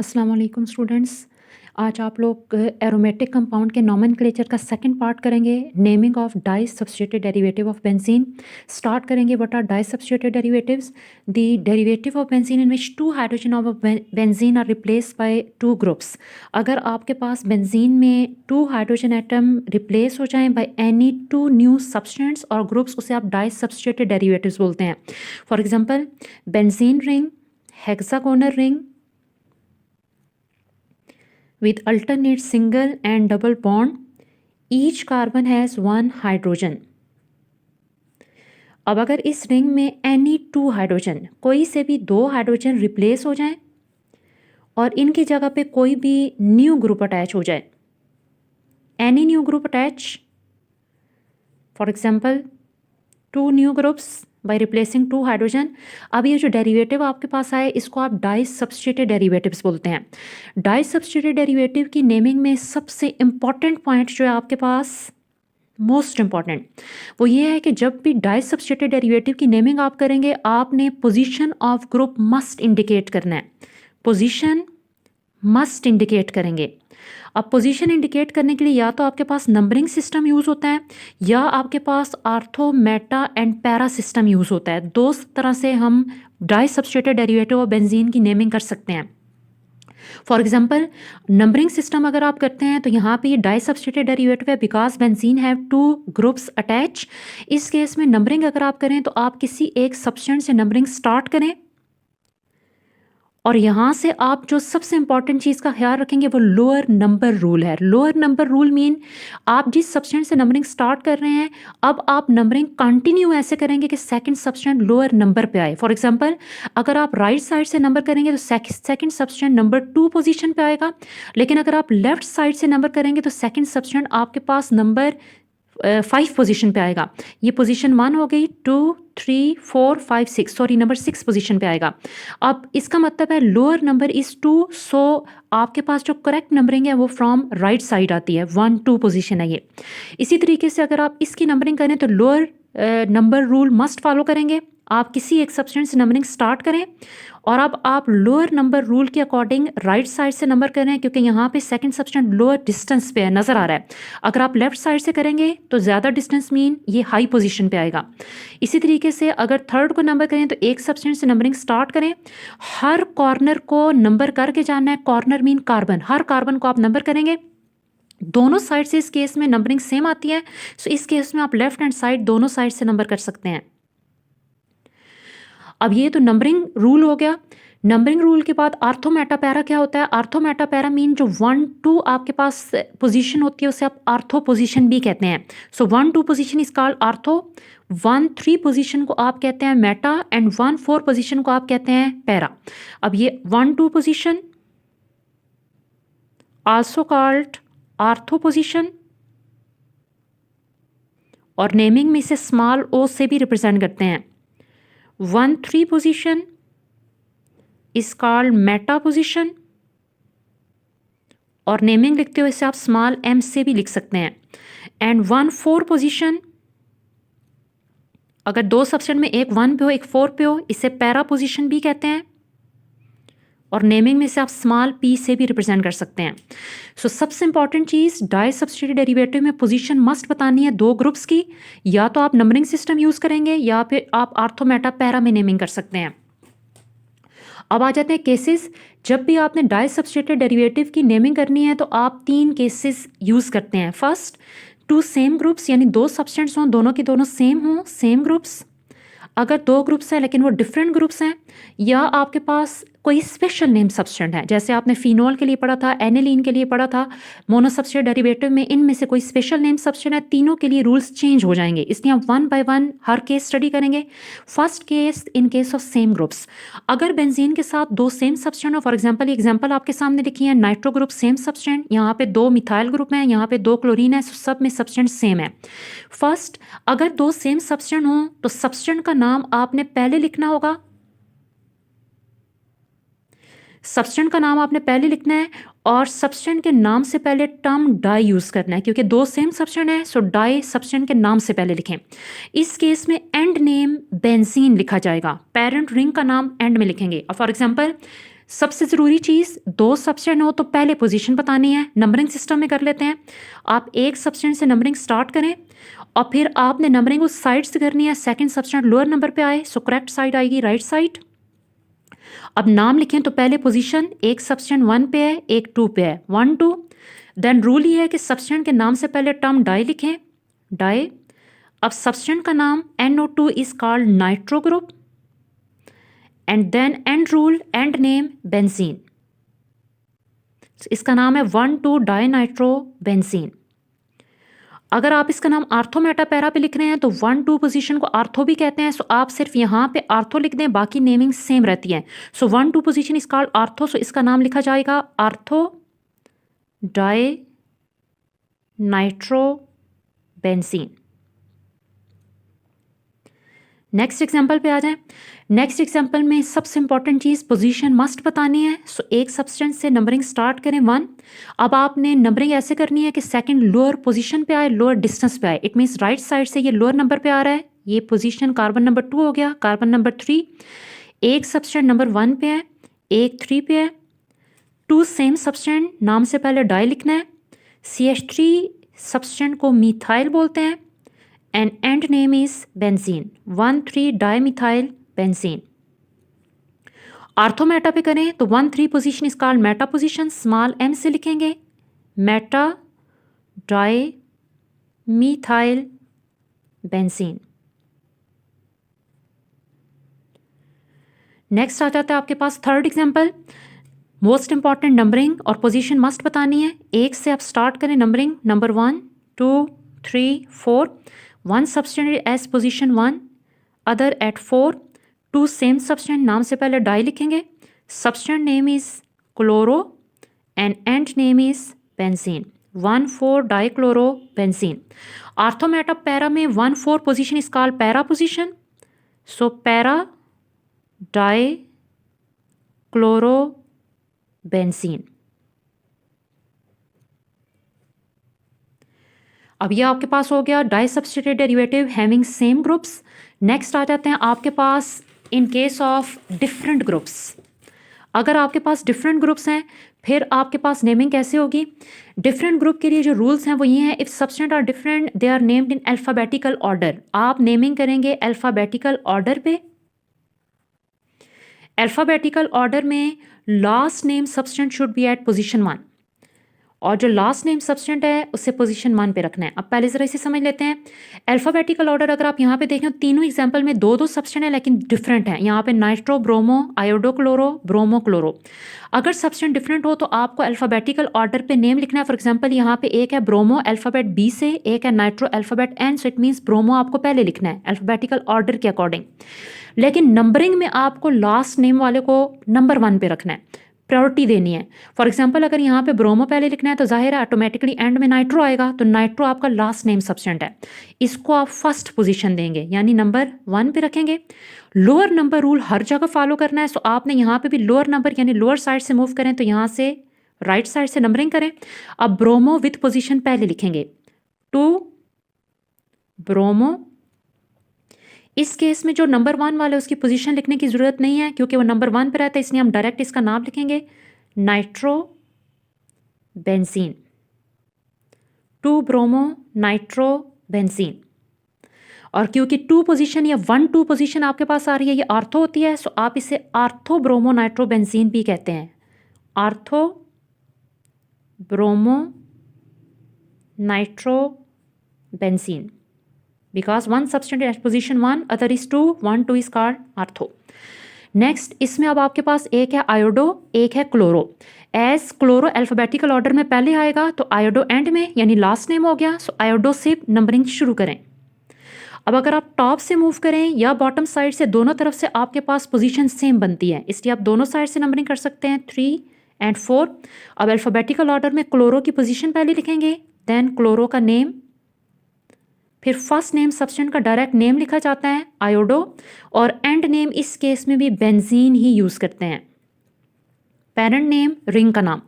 अस्सलाम वालेकुम स्टूडेंट्स। आज आप लोग एरोमेटिक कंपाउंड के नॉमेनक्लेचर का सेकंड पार्ट करेंगे। Naming of di substituted derivative of benzene start करेंगे। What are di substituted derivatives? The derivative of benzene in which two hydrogen of benzene are replace by two groups. अगर आपके पास benzene में two hydrogen atom replace हो जाएं by any two new substituents और groups, उसे आप di substituted derivatives बोलते हैं। For example, benzene ring, hexagonal ring with alternate single and double bond, each carbon has one hydrogen। अब अगर इस रिंग में एनी टू हाइड्रोजन, कोई से भी दो हाइड्रोजन रिप्लेस हो जाएं और इनकी जगह पे कोई भी न्यू ग्रुप अटैच हो जाए, any new group attach, for example two new groups by replacing two hydrogen. अब ये जो डेरिवेटिव आपके पास आए, इसको आप डाई सब्स्टिट्यूटेड डेरिवेटिव्स बोलते हैं। डाई सब्स्टिट्यूटेड डेरिवेटिव की नेमिंग में सबसे इंपॉर्टेंट पॉइंट जो है आपके पास, मोस्ट इंपॉर्टेंट, वो ये है कि जब भी डाई सब्स्टिट्यूटेड डेरिवेटिव की नेमिंग आप करेंगे, आपने position of group must indicate करना है। पोजीशन मस्ट इंडिकेट करेंगे। अब पोजीशन इंडिकेट करने के लिए या तो आपके पास नंबरिंग सिस्टम यूज़ होता है या आपके पास ortho, meta and para system use होता है। दो तरह से हम di substituted derivative of benzene की नेमिंग कर सकते हैं। फॉर एग्जांपल, नंबरिंग सिस्टम अगर आप करते हैं तो यहाँ पे ये डाई सब्स्टिट्यूटेड डेरिवेटिव है because benzene have two groups attach. इस केस में नंबरिंग अगर आप करें तो आप किसी एक सब्सटेंस से नंबरिंग स्टार्ट करें और यहाँ से आप जो सबसे इंपॉर्टेंट चीज़ का ख्याल रखेंगे वो लोअर नंबर रूल है। लोअर नंबर रूल मीन आप जिस सब्सटेंस से नंबरिंग स्टार्ट कर रहे हैं, अब आप नंबरिंग कंटिन्यू ऐसे करेंगे कि सेकंड सब्सटेंस लोअर नंबर पे आए। फॉर एग्जांपल, अगर आप राइट साइड से नंबर करेंगे तो सेकंड सब्सटेंस नंबर 2 पोजीशन पे आएगा, लेकिन अगर आप लेफ्ट साइड से नंबर करेंगे तो सेकंड सब्सटेंस आपके पास नंबर 5 पोजीशन पे आएगा। ये पोजीशन 1 हो गई, 2, 3, 4, 5, 6, सॉरी नंबर 6 पोजीशन पे आएगा। अब इसका मतलब है लोअर नंबर इज 2, सो आपके पास जो करेक्ट नंबरिंग है वो फ्रॉम राइट साइड आती है, 1, 2 पोजीशन है ये। इसी तरीके से अगर आप इसकी नंबरिंग करें तो lower number rule must follow करेंगे। आप किसी एक सब्सटेंस से नंबरिंग स्टार्ट करें और अब आप लोअर नंबर रूल के अकॉर्डिंग राइट साइड से नंबर करें, क्योंकि यहाँ पे सेकंड सब्सटेंस लोअर डिस्टेंस पे है, नज़र आ रहा है। अगर आप लेफ्ट साइड से करेंगे तो ज़्यादा डिस्टेंस मीन ये हाई पोजीशन पे आएगा। इसी तरीके से अगर थर्ड को नंबर करें तो एक सब्सटेंस से नंबरिंग स्टार्ट करें, हर कॉर्नर को नंबर करके जाना है। कॉर्नर मीन कार्बन, हर कार्बन को आप नंबर करेंगे। दोनों साइड से इस केस में नंबरिंग सेम आती है, सो इस केस में आप लेफ्ट हैंड साइड दोनों साइड से नंबर कर सकते हैं। अब ये तो नंबरिंग रूल हो गया। नंबरिंग रूल के बाद आर्थो मेटा पैरा क्या होता है? आर्थो मेटा पैरा मीन जो 1, 2 आपके पास पोजीशन होती है उसे आप आर्थो पोजीशन भी कहते हैं। सो 1, 2 position is called ortho, 1, 3 position को आप कहते हैं मेटा एंड 1, 4 पोजीशन को आप कहते हैं पैरा। अब ये 1, 2 position also called ortho position, और नेमिंग में इसे स्मॉल ओ से भी रिप्रेजेंट करते हैं। 1, 3 position is called meta position, और नेमिंग लिखते हुए इसे आप स्मॉल एम से भी लिख सकते हैं। एंड 1, 4 पोजीशन, अगर दो सब्सटेंस में एक 1 पे हो एक 4 पे हो, इसे पैरा पोजीशन भी कहते हैं, और नेमिंग में से आप स्मॉल पी से भी रिप्रेजेंट कर सकते हैं। सो सबसे इंपॉर्टेंट चीज़, डाई सब्स्टिट्यूटेड डेरिवेटिव में पोजीशन मस्ट बतानी है दो ग्रुप्स की। या तो आप नंबरिंग सिस्टम यूज़ करेंगे या फिर आप आर्थो मेटा पैरा में नेमिंग कर सकते हैं। अब आ जाते हैं केसेस। जब भी आपने डाई सब्स्टिट्यूटेड डेरिवेटिव की नेमिंग करनी है तो आप 3 केसेस यूज़ करते हैं। फर्स्ट, 2 सेम ग्रुप्स, यानी दो सब्सटेंट्स हों, दोनों के दोनों सेम हों, सेम ग्रुप्स। अगर 2 ग्रुप्स हैं लेकिन वो डिफरेंट ग्रुप्स हैं, या आपके पास कोई स्पेशल नेम सब्सटेंट है, जैसे आपने फिनोल के लिए पढ़ा था, एनिलीन के लिए पढ़ा था, मोनोसब्स्टिट्यूटेड डेरिवेटिव में इनमें से कोई स्पेशल नेम सब्सटेंट है, तीनों के लिए रूल्स चेंज हो जाएंगे। इसलिए हम 1 बाय 1 हर केस स्टडी करेंगे। First case, in case of same groups, अगर बेंजीन के साथ 2 सेम सब्सटेंट हो, फॉर एग्जाम्पल ये एग्जाम्पल आपके सामने लिखी है, नाइट्रो ग्रुप सेम सब्सटेंट, यहाँ पे 2 मिथाइल ग्रुप हैं, यहाँ पे 2 क्लोरीन है, सब में सब्सटेंट सेम है। फर्स्ट, अगर 2 सेम सब्सटेंट हों तो सब्सटेंट का नाम आपने पहले लिखना होगा, सब्सटेंट का नाम आपने पहले लिखना है, और सब्सटेंट के नाम से पहले टर्म डाई यूज़ करना है, क्योंकि 2 सेम सब्सटेंट है, सो डाई सब्सटेंट के नाम से पहले लिखें। इस केस में एंड नेम बेंजीन लिखा जाएगा, पेरेंट रिंग का नाम एंड में लिखेंगे। और फॉर एग्जांपल, सबसे ज़रूरी चीज़, दो सब्सटेंट हो तो पहले पोजीशन बतानी है। नंबरिंग सिस्टम में कर लेते हैं। आप एक सब्सटेंट से नंबरिंग स्टार्ट करें और फिर आपने नंबरिंग उस साइड से करनी है। सेकंड सब्सटेंट लोअर नंबर पे आए, सो करेक्ट साइड आएगी राइट साइड। अब नाम लिखें तो पहले पोजीशन, एक सब्सटेंट 1 पे है, एक 2 पे है, 1 2। देन रूल ये है कि सब्सटेंट के नाम से पहले टर्म डाई लिखें, डाई। अब सब्सटेंट का नाम NO2 is called nitro group, and then and rule, and name benzene. इसका नाम है 1,2 डाई नाइट्रो बेंजीन। अगर आप इसका नाम आर्थो मेटा पैरा पे लिख रहे हैं तो 1 2 पोजीशन को आर्थो भी कहते हैं। सो आप सिर्फ यहाँ पे आर्थो लिख दें, बाकी नेमिंग सेम रहती है। So 1 2 position is called ortho, so इसका नाम लिखा जाएगा ortho di nitro benzene. Next example पे आ जाएं। नेक्स्ट एग्जाम्पल में सबसे इंपॉर्टेंट चीज़ पोजीशन मस्ट बतानी है। सो एक सब्सटेंस से नंबरिंग स्टार्ट करें 1। अब आपने नंबरिंग ऐसे करनी है कि सेकंड लोअर पोजीशन पे आए, लोअर डिस्टेंस पे आए। इट मीन्स राइट साइड से ये लोअर नंबर पे आ रहा है, ये पोजीशन कार्बन नंबर 2 हो गया, कार्बन नंबर 3। एक सब्सटेंट नंबर 1 पे है, एक 3 पे है। 2 सेम सब्सटेंट, नाम से पहले डाई लिखना है। CH3 सब्सटेंट को मिथाइल बोलते हैं, and end name is benzene, 1,3 dimethyl benzene। आर्थोमेटा पे करें तो 1 3 position is called meta position, small m से लिखेंगे, meta di methyl benzene. Next आ जाता है आपके पास third example. Most important, numbering और पोजीशन मस्ट बतानी है। एक से आप स्टार्ट करें numbering, number 1 2 3 4। One substance as position 1, other at 4. 2 same substance, नाम से पहले डाई लिखेंगे। Substance name is chloro and end name is benzene, 1 4 dichlorobenzene। Ortho meta para में 1 4 position is called para position, so para di chlorobenzene. अब ये आपके पास हो गया di substituted derivative having same groups. Next आ जाते हैं आपके पास in case of different groups. अगर आपके पास डिफरेंट ग्रुप्स हैं फिर आपके पास नेमिंग कैसे होगी। डिफरेंट ग्रुप के लिए जो रूल्स हैं वो ये हैं, if substituent are different they are named in alphabetical order. आप नेमिंग करेंगे अल्फ़ाबेटिकल ऑर्डर पे। अल्फ़ाबेटिकल ऑर्डर में last name substituent should be at position 1, और जो लास्ट नेम सब्सटेंट है उसे पोजीशन 1 पे रखना है। अब पहले ज़रा इसे समझ लेते हैं। अल्फ़ाबेटिकल ऑर्डर अगर आप यहाँ पे देखें, तीनों एग्जाम्पल में 2 2 सब्सटेंट है लेकिन डिफरेंट हैं। यहाँ पे nitro bromo, iodo chloro, bromo chloro. अगर सब्सटेंट डिफरेंट हो तो आपको अल्फ़ाबेटिकल ऑर्डर पे नेम लिखना है। फॉर एग्जाम्पल यहाँ पे एक है ब्रोमो अल्फ़ाबेट B से, एक है nitro alphabet N, so it means bromo आपको पहले लिखना है अल्फ़ाबेटिकल ऑर्डर के अकॉर्डिंग। लेकिन नंबरिंग में आपको लास्ट नेम वाले को नंबर 1 पे रखना है, प्रायोरिटी देनी है। फॉर एग्जाम्पल अगर यहाँ पे ब्रोमो पहले लिखना है तो जाहिर है ऑटोमेटिकली एंड में नाइट्रो आएगा, तो नाइट्रो आपका लास्ट नेम सब्सटेंट है, इसको आप फर्स्ट पोजीशन देंगे यानी नंबर 1 पे रखेंगे। लोअर नंबर रूल हर जगह फॉलो करना है, सो आपने यहाँ पे भी लोअर नंबर यानी लोअर साइड से मूव करें तो यहाँ से राइट साइड से नंबरिंग करें। अब ब्रोमो विथ पोजीशन पहले लिखेंगे 2 ब्रोमो। इस केस में जो नंबर 1 वाला है उसकी पोजीशन लिखने की ज़रूरत नहीं है क्योंकि वो नंबर 1 पे रहता है, इसलिए हम डायरेक्ट इसका नाम लिखेंगे nitro benzene, 2 bromo nitro benzene. और क्योंकि 2 पोजीशन या 1 2 पोजीशन आपके पास आ रही है, ये आर्थो होती है, सो आप इसे आर्थो ब्रोमो नाइट्रो बेंजीन भी कहते हैं, ortho bromo nitro benzene, because one substance at position 1, other is 2, 1 2 is called ortho. Next इसमें अब आपके पास एक है आयोडो, एक है chloro. As chloro alphabetical order में पहले आएगा तो आयोडो एंड में यानी लास्ट नेम हो गया, सो आयोडो से नंबरिंग शुरू करें। अब अगर आप टॉप से मूव करें या बॉटम साइड से, दोनों तरफ से आपके पास पोजीशन सेम बनती है, इसलिए आप दोनों साइड से नंबरिंग कर सकते हैं 3 and 4। अब अल्फ़ाबेटिकल ऑर्डर में क्लोरो की पोजीशन पहले लिखेंगे, देन क्लोरो का नेम, फिर फर्स्ट नेम सब्सटेंट का डायरेक्ट नेम लिखा जाता है आयोडो, और एंड नेम इस केस में भी बेंजीन ही यूज़ करते हैं। पेरेंट नेम रिंग का नाम।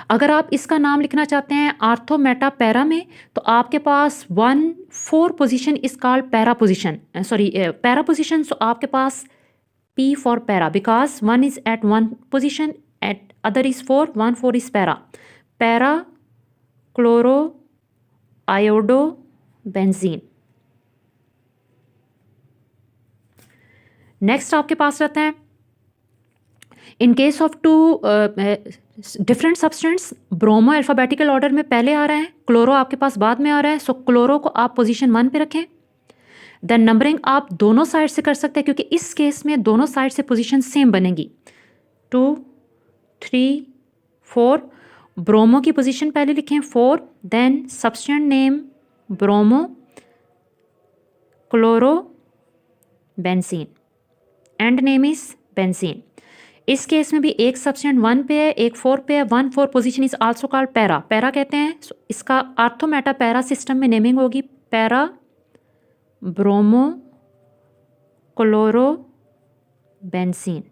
अगर आप इसका नाम लिखना चाहते हैं आर्थोमेटा पैरा में तो आपके पास 1 4 position is called para position, para position. So आपके पास P for para because 1 is at 1 position, at other is 4, 1 4 is para, para chloro iodo benzene. Next आपके पास रहता है in case of two different substance, bromo alphabetical order में पहले आ रहा है, क्लोरो आपके पास बाद में आ रहा है। सो क्लोरो को आप पोजीशन 1 पे रखें। देन नंबरिंग आप दोनों साइड से कर सकते हैं क्योंकि इस केस में दोनों साइड से पोजीशन सेम बनेगी, 2 3 4। ब्रोमो की पोजीशन पहले लिखें 4, then substituent name bromo chloro benzene, and name is benzene. इस केस में भी एक सब्सटेंट 1 पे है, एक 4 पे है। 1 4 position is also called para, para कहते हैं। So, इसका आर्थोमेटा पैरा सिस्टम में नेमिंग होगी पैरा ब्रोमो क्लोरो बेंजीन।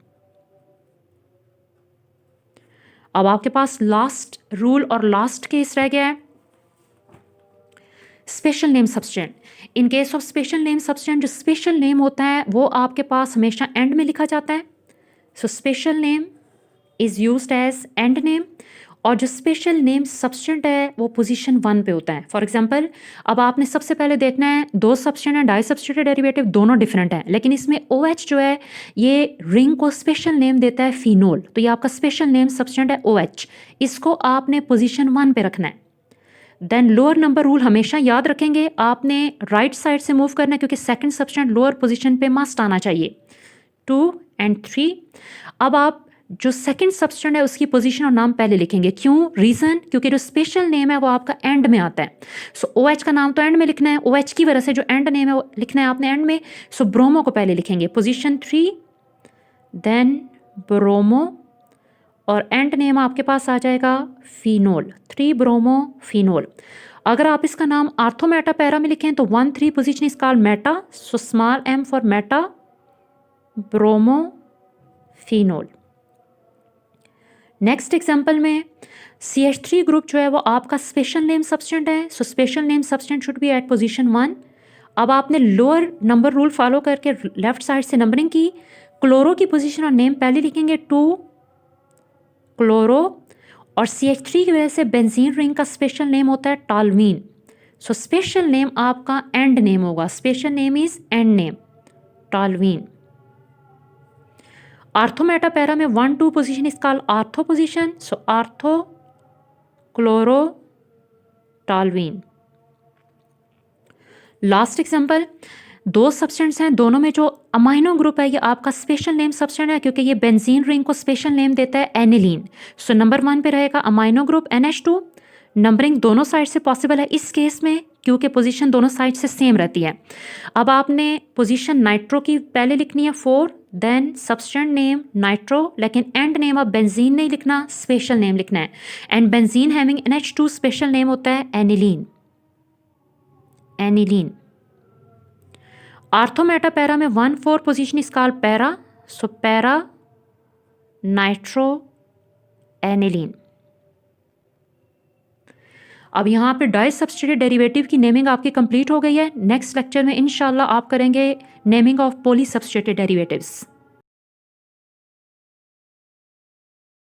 अब आपके पास लास्ट रूल और लास्ट केस रह गया है special name substituent. In case of special name substituent, जो स्पेशल नेम होता है वो आपके पास हमेशा एंड में लिखा जाता है। So special name is used as and name, और जो स्पेशल नेम सब्सटेंट है वो पोजीशन 1 पे होता है। फॉर एग्जांपल, अब आपने सबसे पहले देखना है दो सब्सटेंट हैं, डाई सब्सटीट्यूटेड डेरिवेटिव दोनों डिफरेंट हैं, लेकिन इसमें OH जो है ये रिंग को स्पेशल नेम देता है फिनोल, तो ये आपका स्पेशल नेम सब्सटेंट है OH, इसको आपने पोजीशन 1 पे रखना है। देन लोअर नंबर रूल हमेशा याद रखेंगे, आपने राइट साइड से मूव करना है क्योंकि सेकंड सब्सटेंट लोअर पोजीशन पे मस्ट आना चाहिए, 2 and 3। अब आप जो सेकंड सब्सटेंट है उसकी पोजीशन और नाम पहले लिखेंगे, क्यों? रीजन, क्योंकि जो स्पेशल नेम है वो आपका एंड में आता है। सो OH का नाम तो एंड में लिखना है, OH की वजह से जो एंड नेम है वो लिखना है आपने एंड में। सो ब्रोमो को पहले लिखेंगे पोजीशन 3, देन ब्रोमो, और एंड नेम आपके पास आ जाएगा फिनोल, 3 ब्रोमो फिनोल। अगर आप इसका नाम आर्थोमेटा पैरा में लिखें तो 1 3 position is called Meta, so small m for Meta bromo phenol. Next example में CH3 ग्रुप जो है वो आपका स्पेशल नेम सब्सटेंट है, so special name substituent should be at position 1। अब आपने लोअर नंबर रूल फॉलो करके लेफ्ट साइड से नंबरिंग की, क्लोरो की पोजीशन और नेम पहले लिखेंगे 2 क्लोरो, और CH3 की वजह से बेंजीन रिंग का स्पेशल नेम होता है टॉल्वीन, सो स्पेशल नेम आपका एंड नेम होगा, special name is end name toluene. Ortho meta para में 1 2 position is called ortho position, so ortho chloro टॉल्वीन। Last example, दो सब्सटेंट्स हैं, दोनों में जो अमाइनो ग्रुप है ये आपका स्पेशल नेम सब्सटेंट है क्योंकि ये बेंजीन रिंग को स्पेशल नेम देता है एनिलीन। सो नंबर 1 पे रहेगा अमाइनो ग्रुप NH2। नंबरिंग दोनों साइड से पॉसिबल है इस केस में क्योंकि पोजीशन दोनों साइड से सेम रहती है। अब आपने पोजीशन नाइट्रो की पहले लिखनी है 4, देन सब्सटेंट नेम नाइट्रो, लेकिन एंड नेम अब बेंजीन नहीं लिखना, स्पेशल नेम लिखना है। And benzene having NH2 special name होता है एनिलीन, एनिलीन। आर्थोमेटा पैरा में 1 4 position is called para, so para nitro aniline. अब यहाँ पे डाई सब्स्टिट्यूटेड डेरिवेटिव की नेमिंग आपकी कंप्लीट हो गई है। नेक्स्ट लेक्चर में इंशाल्लाह आप करेंगे naming of poly substituted derivatives.